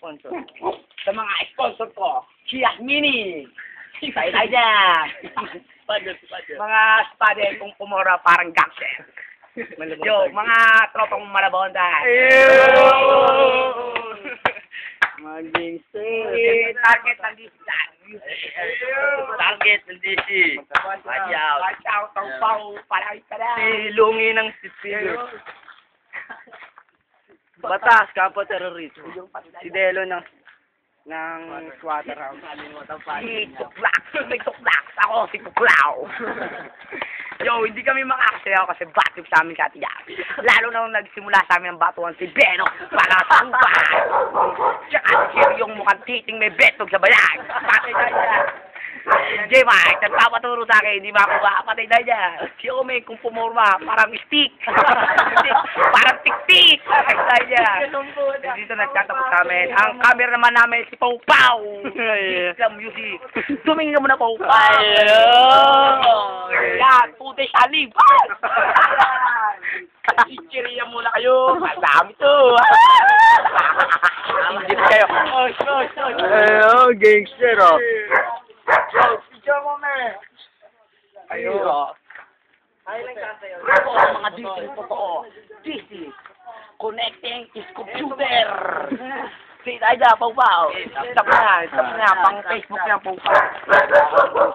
sponsor. Sa mga sponsor ko, Chia Mini. Tayo dyan. Mga spade kung pumura parang gangster. Yo, mga tropang malabonda. Mga gangster. Target ng DC. Target ng DC. Watch out. Watch out. Taupaw. Palay ka na. Lungi ng speaker. Batas, kapwa terorist. Si Delo ng squatter house. Si Tuklak. May Tuklak. Ako si Tuklaw. Yo, hindi kami makakasayaw kasi bad trip sa amin katiyak. Lalo na nung nagsimula sa amin ang batuan si Beno para sa upa. Tsaka si Sir yung mukhang titing may betog sa bayag. Patay na yan. Si Mike, nagpapaturo sa akin, hindi makuha. Patay na yan. Si Ome, kung pumorma, parang stick. Parang tik-tik. Patay na yan. Dito nagtatapos sa amin. Ang camera naman namin si Pau Pau. Islam music. Tumingin mo na Pau Pau. Yan, puti siya lipat! Chichiriya muna kayo! Madami to! Hindi kayo! Gangster, oh. Picture mo, me! Ayun! Ako, mga DC totoo. DC! Connecting is computer! Say tayo dyan, Pau Pau! Stop na! Pang Facebook na, Pau Pau!